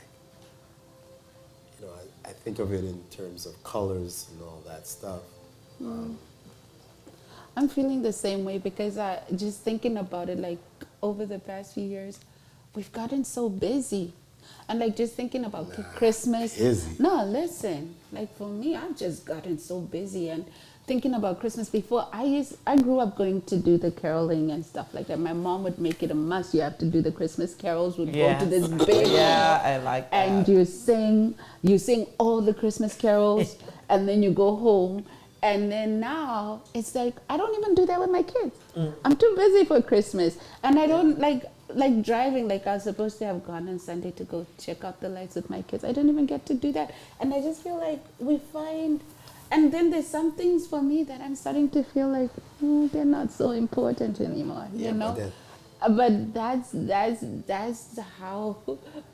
I think of it in terms of colors and all that stuff. I'm feeling the same way because just thinking about it, like over the past few years, we've gotten so busy. And like just thinking about Christmas. Busy. No, listen. Like for me, I've just gotten so busy and thinking about Christmas. Before I grew up going to do the caroling and stuff like that. My mom would make it a must. You have to do the Christmas carols. We'd go to this big Yeah, I like that. and you sing all the Christmas carols and then you go home. And then now it's like I don't even do that with my kids. I'm too busy for Christmas. And I don't like driving, like I was supposed to have gone on Sunday to go check out the lights with my kids. I don't even get to do that. And I just feel like and then there's some things for me that I'm starting to feel like they're not so important anymore, you know? But that's how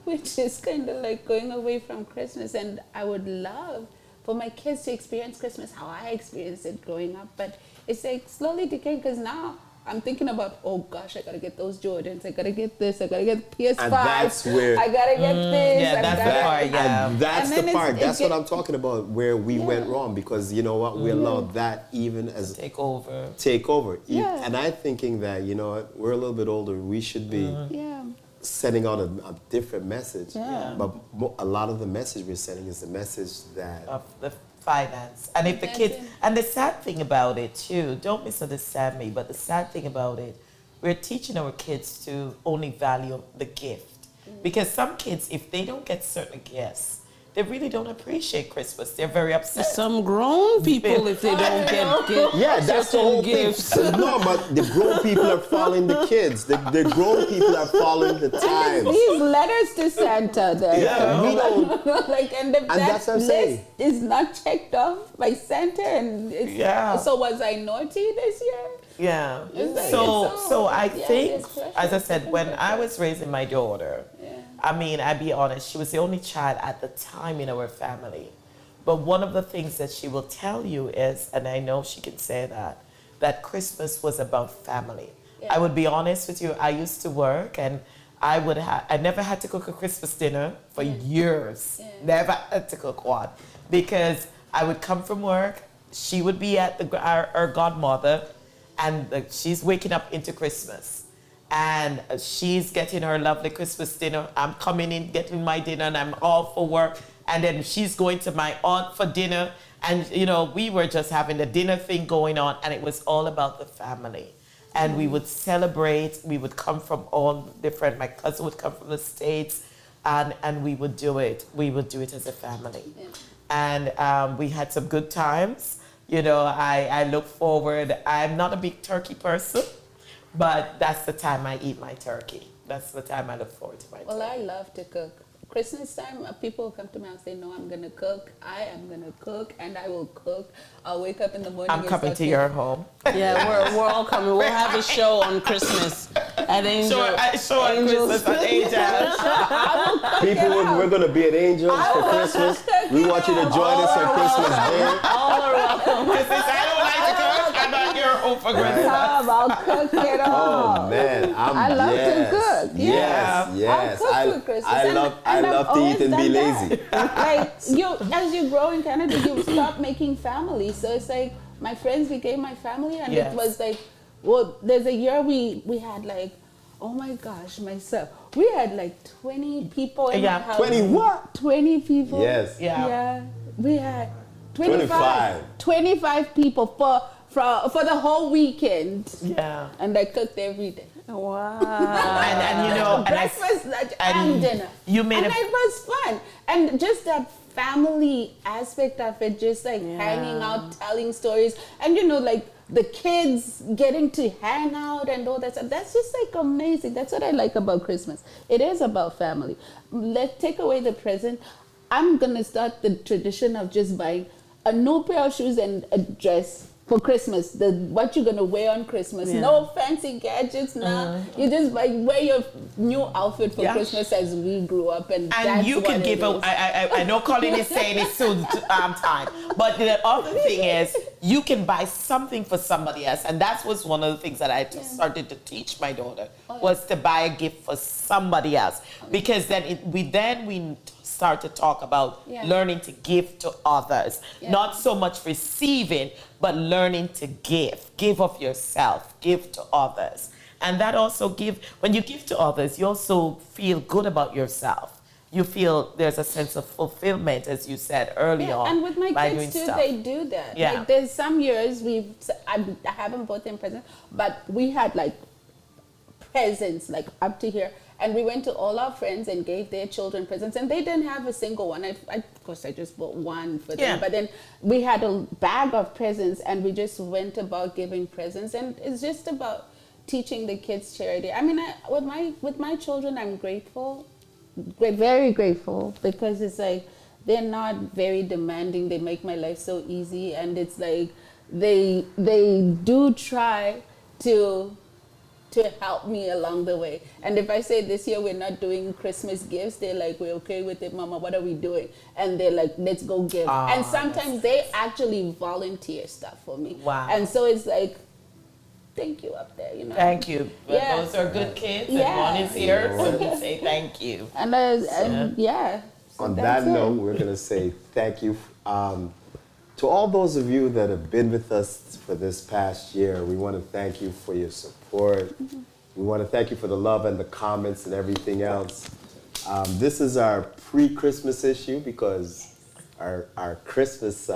we're just kind of like going away from Christmas. And I would love for my kids to experience Christmas how I experienced it growing up. But it's like slowly decaying because now I'm thinking about, oh gosh, I gotta get those Jordans, I gotta get this, I gotta get PS5, And that's where- I gotta get this. Yeah, that's the part, yeah. And that's And then the part. it's- That's what I'm talking about, where we went wrong, because you know what? We allowed that even as Take over. take over. Yeah. And I'm thinking that, you know what? We're a little bit older. We should be Yeah. sending out a different message. Yeah. But a lot of the message we're sending is the message that Of the finance. And if the kids, and the sad thing about it too, don't misunderstand me, but the sad thing about it, we're teaching our kids to only value the gift. Because some kids, if they don't get certain gifts, they really don't appreciate Christmas. They're very upset. Some grown people, if they don't get gifts, yeah, that's the whole gifts. thing. No, but the grown people are following the kids. The grown people are following the times. These letters to Santa, then. Yeah, we don't. Like, and if that's what I'm list saying. is not checked off by Santa, and it's, Yeah. so was I naughty this year? Yeah. It's like- So I yeah, think, there's pressure. as I said, when I was raising my daughter, I mean, I'd be honest, she was the only child at the time in our family. But one of the things that she will tell you is, and I know she can say that Christmas was about family. Yeah. I would be honest with you, I used to work and I never had to cook a Christmas dinner for years. Yeah. Never had to cook one. Because I would come from work, she would be at our godmother, and she's waking up into Christmas. And she's getting her lovely Christmas dinner. I'm coming in, getting my dinner, and I'm all for work. And then she's going to my aunt for dinner. And, you know, we were just having the dinner thing going on, and it was all about the family. And we would celebrate. We would come from all different, my cousin would come from the States, and we would do it. We would do it as a family. Yeah. And we had some good times. You know, I look forward. I'm not a big turkey person. But that's the time I eat my turkey. That's the time I look forward to my turkey. Well, I love to cook. Christmas time, people come to my house, they know I'm going to cook. I am going to cook, and I will cook. I'll wake up in the morning. I'm coming to your home. Yeah, we're all coming. We'll have a show on Christmas at Angel. Show on Christmas at Angel. People, we're going to be at Angels for Christmas. We want you to join us on Christmas Day. All are welcome. Since I don't like to cook, I'm at your home for Christmas. I'll cook it all. Oh man, I love to cook. Yes. I'll cook for Christmas. I love to eat and be lazy. Like as you grow in Canada, you stop making family. So it's like my friends became my family, and Yes. it was like, well, there's a year we had like, oh my gosh, myself, we had like 20 people in Yeah. my house. 20 what? 20 people. Yes. Yeah. We had 25 people for the whole weekend, Yeah. and I cooked every day. Wow. And you know, Breakfast, lunch, and and dinner. you made and a- it was fun. And just that family aspect of it, just like Yeah. hanging out, telling stories, and you know, like the kids getting to hang out and all that stuff. That's just like amazing. That's what I like about Christmas. It is about family. Let's take away the present. I'm gonna start the tradition of just buying a new pair of shoes and a dress for Christmas, what you're gonna wear on Christmas. Yeah. No fancy gadgets now. You just wear your new outfit for Yeah. Christmas as we grew up, and And that's you can what give it a, is. I know Colin is saying it's soon time, but the other thing is you can buy something for somebody else, and that was one of the things that I started to teach my daughter was to buy a gift for somebody else, because then we start to talk about learning to give to others, not so much receiving, but learning to give of yourself, give to others. And that also when you give to others, you also feel good about yourself. You feel there's a sense of fulfillment, as you said early on. And with my by doing kids too, stuff. they do that. Yeah. Like there's some years I haven't bought them presents, but we had like presents like up to here. And we went to all our friends and gave their children presents, and they didn't have a single one. Of course, I just bought one for them. Yeah. But then we had a bag of presents, and we just went about giving presents. And it's just about teaching the kids charity. I mean, with my children, I'm grateful, very grateful, because it's like they're not very demanding. They make my life so easy, and it's like they do try to help me along the way. And if I say this year we're not doing Christmas gifts, they're like, we're okay with it, Mama, what are we doing? And they're like, let's go give. And sometimes they actually volunteer stuff for me. Wow. And so it's like, thank you up there, you know. Thank you. But Yeah. those are good kids, and Yeah. one is here, so we say thank you. And yeah. So On that's that it. note, we're going to say thank you to all those of you that have been with us for this past year. We want to thank you for your support, We want to thank you for the love and the comments and everything else. This is our pre-Christmas issue because our Christmas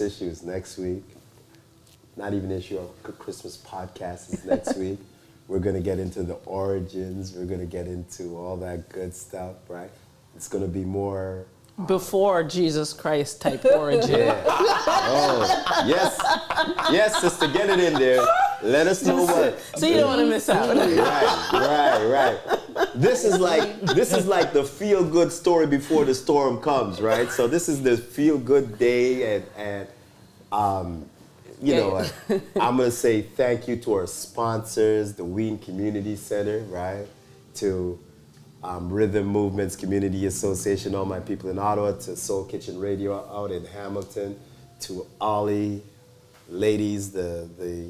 issue is next week. Not even issue, our Christmas podcast is next week. We're going to get into the origins. We're going to get into all that good stuff, right? It's going to be more... Before Jesus Christ type origin. Yeah. Oh, yes. Yes, sister, get it in there. Let us know what. So you don't want to miss out. Right. This is like the feel-good story before the storm comes, right? So this is the feel-good day, and you know what? I'm gonna say thank you to our sponsors, the Wien Community Center, right? To Rhythm Movements Community Association, all my people in Ottawa, to Soul Kitchen Radio out in Hamilton, to Ollie, ladies, the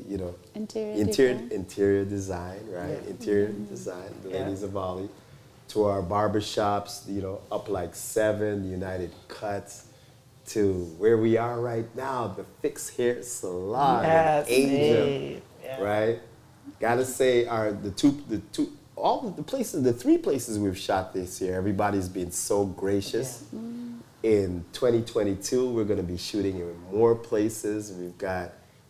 you know, interior design, right? Yeah. Interior design, the ladies of Ollie, to our barbershops, you know, Up Like 7, United Cuts, to where we are right now, the Fix Hair Salon, Angel, right? Gotta say, the three places we've shot this year, everybody's been so gracious. Yeah. In 2022, we're gonna be shooting in more places.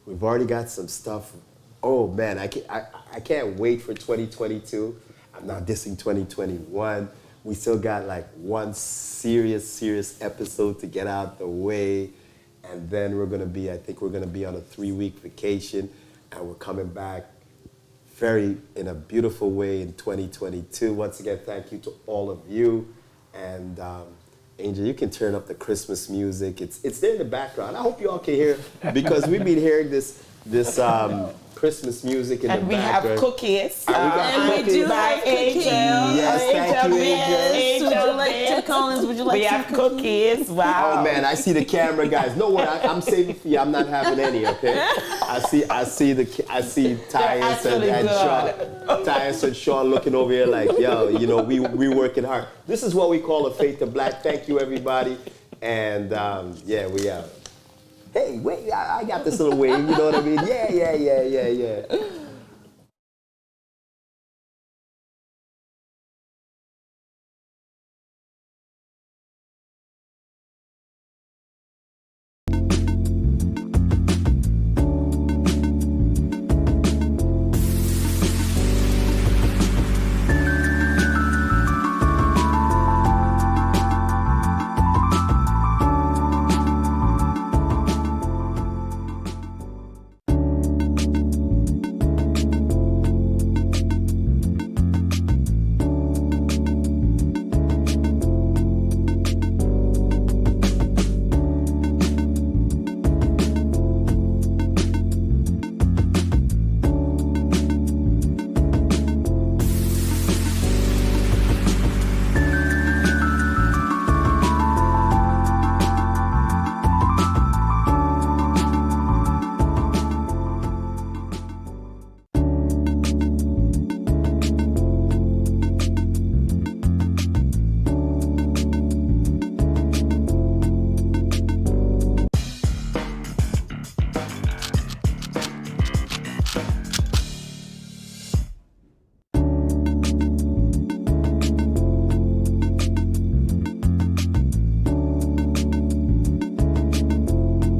We've already got some stuff. Oh man, I can't wait for 2022. I'm not dissing 2021. We still got like one serious episode to get out the way. And then I think we're gonna be on a 3-week vacation, and we're coming back in a beautiful way in 2022. Once again, thank you to all of you. And Angel, you can turn up the Christmas music. It's there in the background. I hope you all can hear, because we've been hearing this Christmas music in the background. And we have cookies. We do have cookies. Yes, thank you, Angel. Would you like to, Collins, would you like we have cookies. Wow. Oh man, I see the camera guys. No worry, I'm saving for you. I'm not having any, okay? I see Tyus and Sean. Tyus and Sean looking over here like, yo, you know, we working hard. This is what we call a Faith to Black. Thank you, everybody. And we out. Hey, wait, I got this little wave, you know what I mean? Yeah.